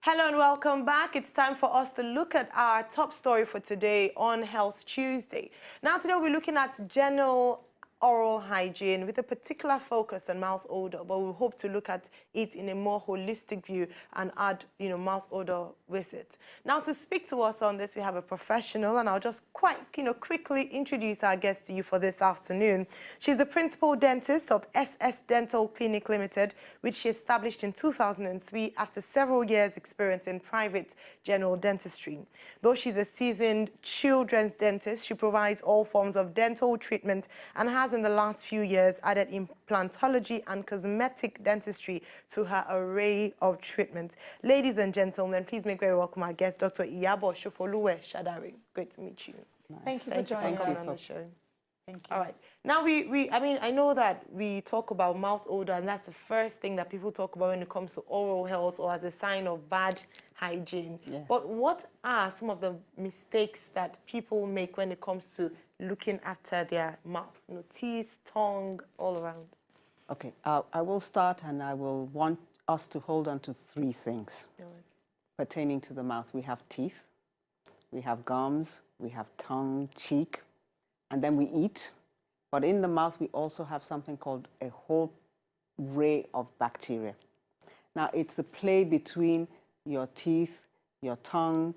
Hello and welcome back. It's time for us to look at our top story for today on Health Tuesday. Now today we're looking at general oral hygiene with a particular focus on mouth odor, but we hope to look at it in a more holistic view and add, mouth odor with it. Now to speak to us on this, we have a professional, and I'll just quickly introduce our guest to you for this afternoon. She's the principal dentist of SS Dental Clinic Limited, which she established in 2003 after several years' experience in private general dentistry. Though she's a seasoned children's dentist, she provides all forms of dental treatment and has in the last few years added implantology and cosmetic dentistry to her array of treatments. Ladies and gentlemen, please make very welcome our guest, Dr. IYABO Sofoluwe Shadari. Great to meet you. Nice. Thank you for joining us on the show. Thank you. All right. Now, I know that we talk about mouth odor, and that's the first thing that people talk about when it comes to oral health or as a sign of bad hygiene. Yeah. But what are some of the mistakes that people make when it comes to looking after their mouth? Teeth, tongue, all around. Okay, I will start, and I will want us to hold on to three things pertaining to the mouth. We have teeth, we have gums, we have tongue, cheek, and then we eat. But in the mouth, we also have something called a whole array of bacteria. Now, it's the play between your teeth, your tongue,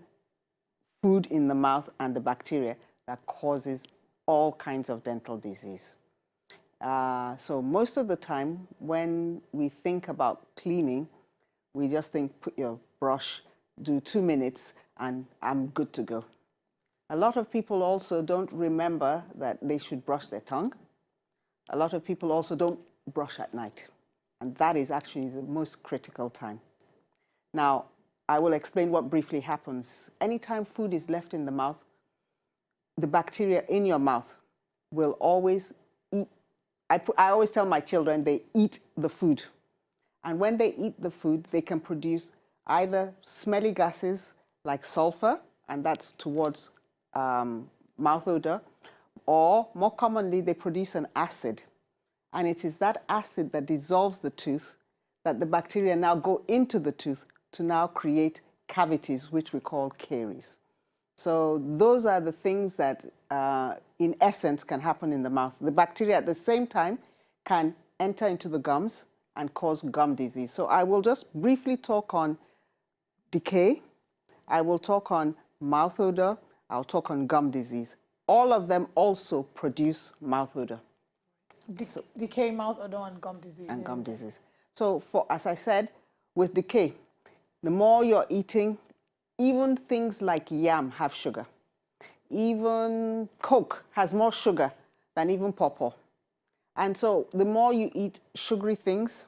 food in the mouth, and the bacteria that causes all kinds of dental disease. So most of the time, when we think about cleaning, we just think, put your brush, do 2 minutes, and I'm good to go. A lot of people also don't remember that they should brush their tongue. A lot of people also don't brush at night. And that is actually the most critical time. Now, I will explain what briefly happens. Anytime food is left in the mouth, the bacteria in your mouth will always eat. I always tell my children they eat the food. And when they eat the food, they can produce either smelly gases like sulfur, and that's towards mouth odor, or more commonly, they produce an acid. And it is that acid that dissolves the tooth that the bacteria now go into the tooth to now create cavities, which we call caries. So those are the things that, in essence, can happen in the mouth. The bacteria at the same time can enter into the gums and cause gum disease. So I will just briefly talk on decay. I will talk on mouth odor. I'll talk on gum disease. All of them also produce mouth odor. Decay, mouth odor, and gum disease. And gum disease. So as I said, with decay, the more you're eating, even things like yam have sugar. Even Coke has more sugar than even pawpaw. And so the more you eat sugary things,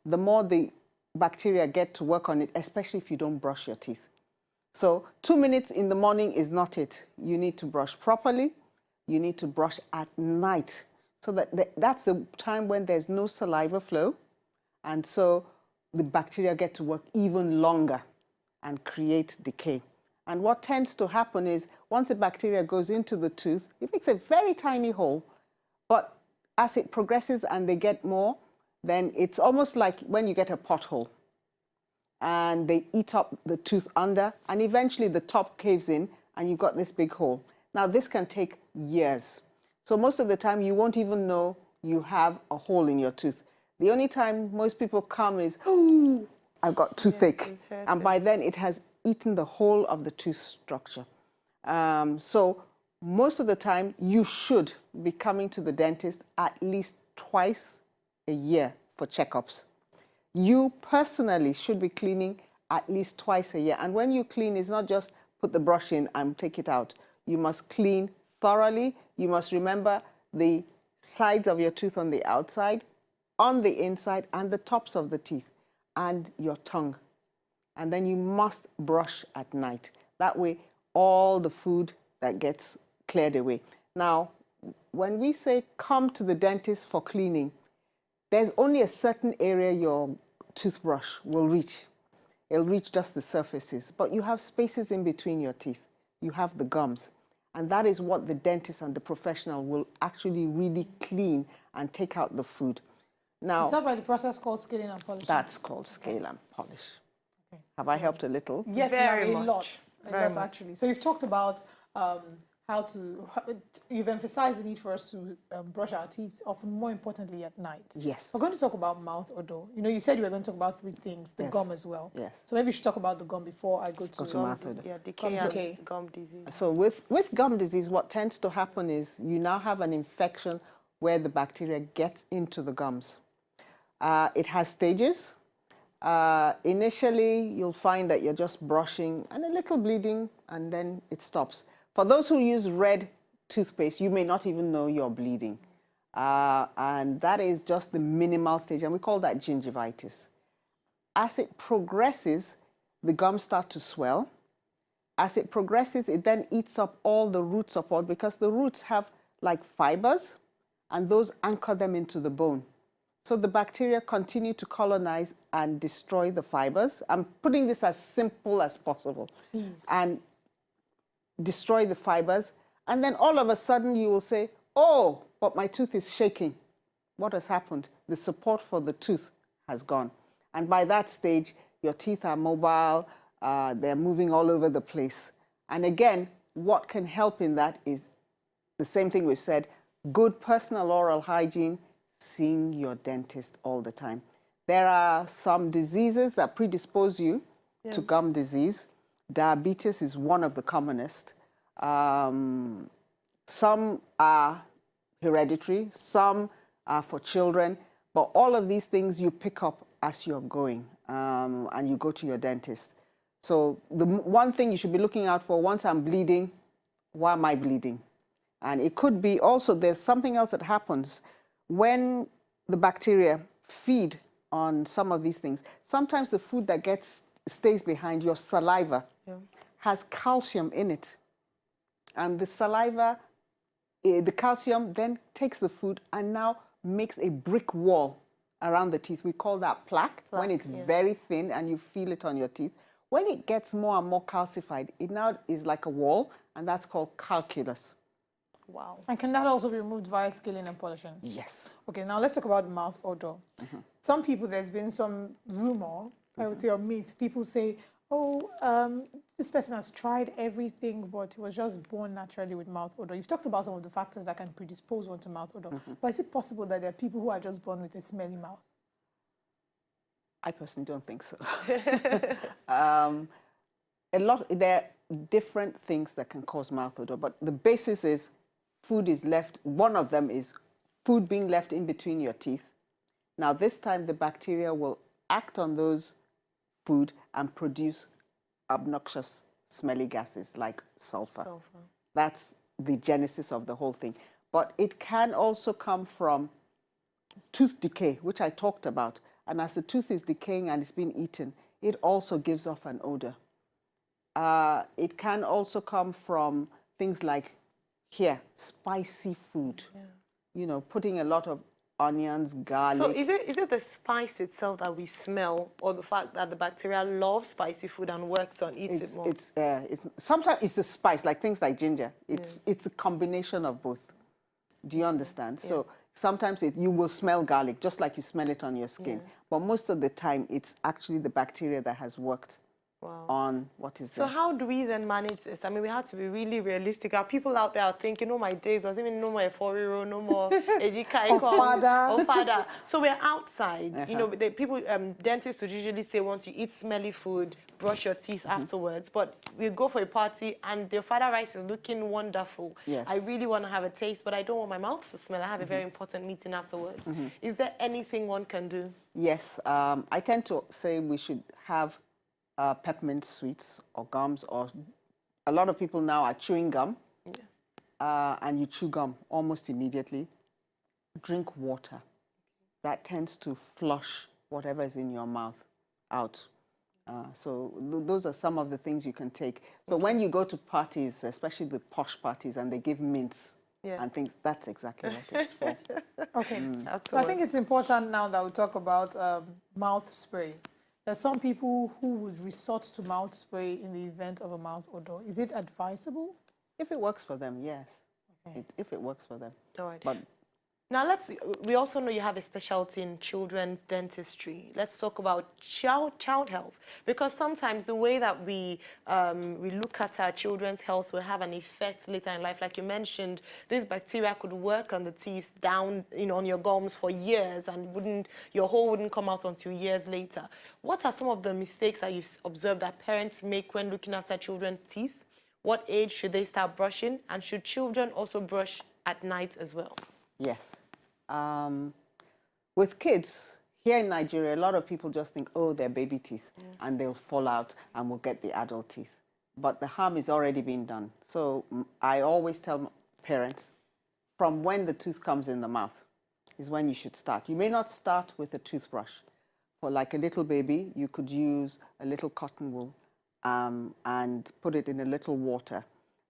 the more the bacteria get to work on it, especially if you don't brush your teeth. So 2 minutes in the morning is not it. You need to brush properly. You need to brush at night. So that's the time when there's no saliva flow. And so the bacteria get to work even longer and create decay. And what tends to happen is once the bacteria goes into the tooth, it makes a very tiny hole. But as it progresses and they get more, then it's almost like when you get a pothole and they eat up the tooth under, and eventually the top caves in and you've got this big hole. Now, this can take years. So most of the time, you won't even know you have a hole in your tooth. The only time most people come is, oh, I've got toothache. And by then, it has eaten the whole of the tooth structure. So most of the time, you should be coming to the dentist at least twice a year for checkups. You personally should be cleaning at least twice a year. And when you clean, it's not just put the brush in and take it out. You must clean thoroughly. You must remember the sides of your tooth on the outside, on the inside, and the tops of the teeth, and your tongue. And then you must brush at night. That way, all the food that gets cleared away. Now, when we say come to the dentist for cleaning, there's only a certain area your toothbrush will reach. It'll reach just the surfaces, but you have spaces in between your teeth. You have the gums. And that is what the dentist and the professional will actually really clean and take out the food. Now, is that by the process called scaling and polishing? That's called scale and polish. Okay. Have I helped a little? Yes, Very you have much. a Very lot much. actually. So you've talked about you've emphasized the need for us to brush our teeth, often more importantly at night. Yes. We're going to talk about mouth odor. You know, you said we were going to talk about 3 things, the Yes. gum as well. Yes. So maybe we should talk about the gum before I go to mouth odor. Yeah, decay and gum disease. So with gum disease, what tends to happen is you now have an infection where the bacteria gets into the gums. It has stages. Initially, you'll find that you're just brushing and a little bleeding, and then it stops. For those who use red toothpaste, you may not even know you're bleeding. And that is just the minimal stage, and we call that gingivitis. As it progresses, the gums start to swell. As it progresses, it then eats up all the root support because the roots have like fibers, and those anchor them into the bone. So the bacteria continue to colonize and destroy the fibers. I'm putting this as simple as possible. And destroy the fibers. And then all of a sudden you will say, oh, but my tooth is shaking. What has happened? The support for the tooth has gone. And by that stage, your teeth are mobile, they're moving all over the place. And again, what can help in that is the same thing we've said, good personal oral hygiene, seeing your dentist all the time. There are some diseases that predispose you to gum disease. Diabetes is one of the commonest. Some are hereditary, some are for children, but all of these things you pick up as you're going and you go to your dentist. So the one thing you should be looking out for, once I'm bleeding, why am I bleeding? And it could be also, there's something else that happens when the bacteria feed on some of these things. Sometimes the food that stays behind, your saliva, has calcium in it. And the saliva, the calcium then takes the food and now makes a brick wall around the teeth. We call that plaque when it's very thin and you feel it on your teeth. When it gets more and more calcified, it now is like a wall, and that's called calculus. Wow. And can that also be removed via scaling and polishing? Yes. Okay, now let's talk about mouth odor. Some people, there's been some rumor, I would say, or myth. People say, oh, this person has tried everything, but he was just born naturally with mouth odor. You've talked about some of the factors that can predispose one to mouth odor. But is it possible that there are people who are just born with a smelly mouth? I personally don't think so. There are different things that can cause mouth odor, but the basis is food is left, one of them is food being left in between your teeth. Now this time the bacteria will act on those food and produce obnoxious smelly gases like sulfur. That's the genesis of the whole thing. But it can also come from tooth decay, which I talked about. And as the tooth is decaying and it's being eaten, it also gives off an odor. It can also come from things like spicy food. You know, putting a lot of onions, garlic. So is it the spice itself that we smell, or the fact that the bacteria love spicy food and works on eating it more? Sometimes it's the spice, like things like ginger. It's a combination of both. Do you understand? So sometimes you will smell garlic, just like you smell it on your skin. But most of the time, it's actually the bacteria that has worked on what is there. So how do we then manage this? I mean, we have to be really realistic. Are people out there thinking, oh my days, was even no more 4-year, no more father. So we're outside. You know, people, dentists would usually say once you eat smelly food, brush your teeth afterwards. But we go for a party and the father rice is looking wonderful. I really want to have a taste, but I don't want my mouth to smell. I have a very important meeting afterwards. Is there anything one can do? Yes. I tend to say we should have peppermint sweets or gums, or a lot of people now are chewing gum, and you chew gum almost immediately. Drink water. That tends to flush whatever is in your mouth out. So those are some of the things you can take. So when you go to parties, especially the posh parties, and they give mints and things, that's exactly what it's for. Okay, so I think it's important now that we talk about mouth sprays. There's some people who would resort to mouth spray in the event of a mouth odor. Is it advisable? If it works for them, yes. If it works for them. All right. But Now, we also know you have a specialty in children's dentistry. Let's talk about child health, because sometimes the way that we look at our children's health will have an effect later in life. Like you mentioned, this bacteria could work on the teeth down, on your gums for years, and your hole wouldn't come out until years later. What are some of the mistakes that you've observed that parents make when looking after children's teeth? What age should they start brushing? And should children also brush at night as well? Yes. With kids, here in Nigeria, a lot of people just think, oh, they're baby teeth, and they'll fall out and we'll get the adult teeth. But the harm is already being done. So I always tell parents, from when the tooth comes in the mouth is when you should start. You may not start with a toothbrush. For like a little baby, you could use a little cotton wool and put it in a little water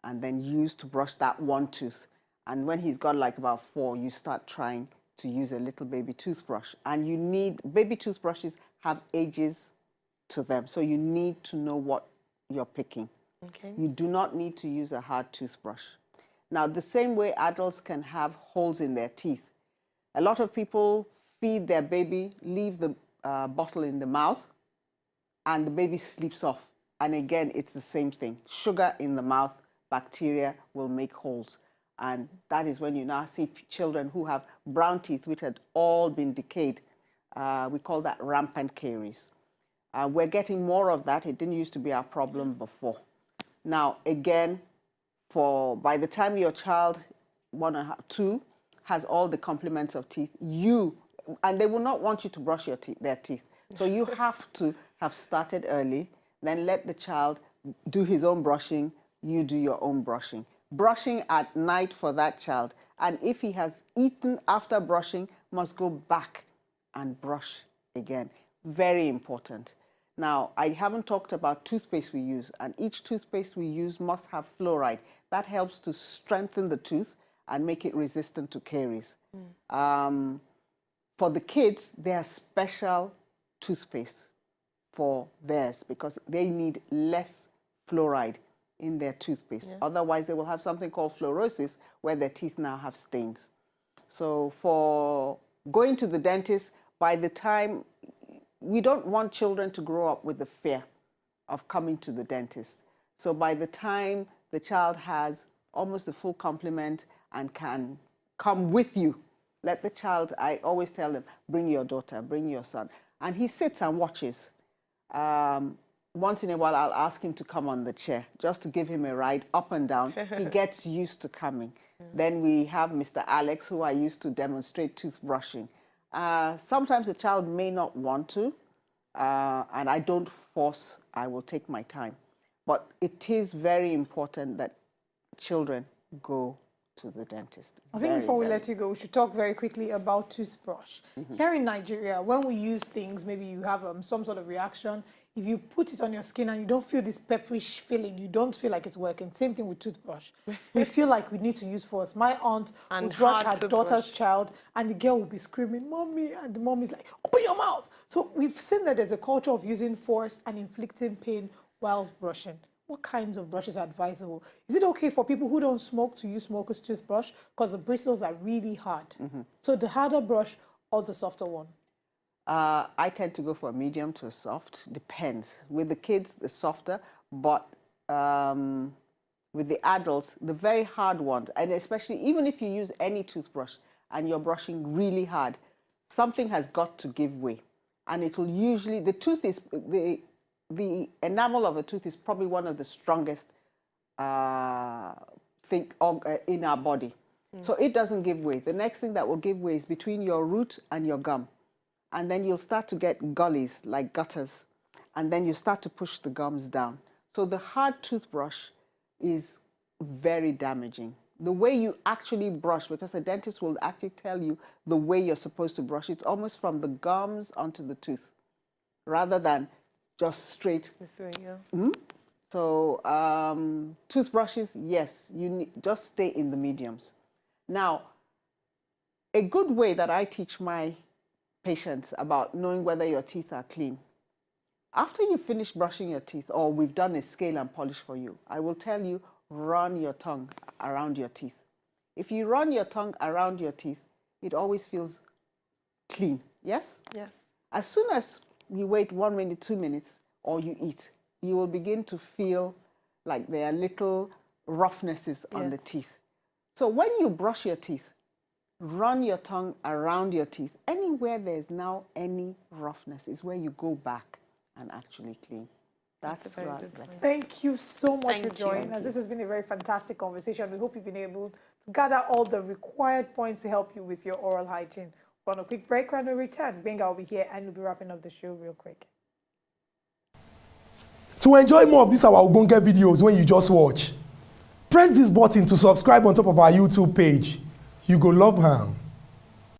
and then use to brush that one tooth. And when he's got like about 4, you start trying to use a little baby toothbrush. And you need, baby toothbrushes have ages to them. So you need to know what you're picking. Okay. You do not need to use a hard toothbrush. Now, the same way adults can have holes in their teeth. A lot of people feed their baby, leave the bottle in the mouth, and the baby sleeps off. And again, it's the same thing. Sugar in the mouth, bacteria will make holes. And that is when you now see children who have brown teeth, which had all been decayed. We call that rampant caries. We're getting more of that. It didn't used to be our problem before. Now, again, by the time your child, 1 or 2, has all the complements of teeth, and they will not want you to brush their teeth. So you have to have started early, then let the child do his own brushing, you do your own brushing. Brushing at night for that child. And if he has eaten after brushing, must go back and brush again. Very important. Now, I haven't talked about toothpaste we use, and each toothpaste we use must have fluoride. That helps to strengthen the tooth and make it resistant to caries. For the kids, there are special toothpaste for theirs because they need less fluoride in their toothpaste. Yeah. Otherwise, they will have something called fluorosis, where their teeth now have stains. So for going to the dentist, by the time, we don't want children to grow up with the fear of coming to the dentist. So by the time the child has almost a full complement and can come with you, let the child, I always tell them, bring your daughter, bring your son. And he sits and watches. Once in a while, I'll ask him to come on the chair just to give him a ride up and down. He gets used to coming. Then we have Mr. Alex, who I used to demonstrate toothbrushing. Sometimes the child may not want to, and I don't force, I will take my time. But it is very important that children go to the dentist. I think before we let you go, we should talk very quickly about toothbrush. Here in Nigeria, when we use things, maybe you have some sort of reaction, if you put it on your skin and you don't feel this pepperish feeling, you don't feel like it's working. Same thing with toothbrush. We feel like we need to use force. My aunt would brush her daughter's child and the girl would be screaming, "Mommy," and the mom is like, "Open your mouth." So we've seen that there's a culture of using force and inflicting pain whilst brushing. What kinds of brushes are advisable? Is it okay for people who don't smoke to use smoker's toothbrush because the bristles are really hard? So the harder brush or the softer one? I tend to go for a medium to a soft, depends. With the kids, the softer, but with the adults, the very hard ones, and especially even if you use any toothbrush and you're brushing really hard, something has got to give way. And it will usually, the tooth is, the enamel of a tooth is probably one of the strongest thing in our body. So it doesn't give way. The next thing that will give way is between your root and your gum. And then you'll start to get gullies, like gutters. And then you start to push the gums down. So the hard toothbrush is very damaging. The way you actually brush, because a dentist will actually tell you the way you're supposed to brush, it's almost from the gums onto the tooth, rather than just straight. This way, yeah. So toothbrushes, yes, you just stay in the mediums. Now, a good way that I teach my patients about knowing whether your teeth are clean, after you finish brushing your teeth, or we've done a scale and polish for you, I will tell you, run your tongue around your teeth. If you run your tongue around your teeth, it always feels clean. Yes? Yes. As soon as you wait 1 minute, 2 minutes, or you eat, you will begin to feel like there are little roughnesses on the teeth. So when you brush your teeth, run your tongue around your teeth. Anywhere there's now any roughness is where you go back and actually clean. That's right. Thank you so much for joining us. This has been a very fantastic conversation. We hope you've been able to gather all the required points to help you with your oral hygiene. We're on a quick break. When we return, Benga will be here and we'll be wrapping up the show real quick. To enjoy more of these our Ogbonge videos when you just watch, press this button to subscribe on top of our YouTube page. You go love am.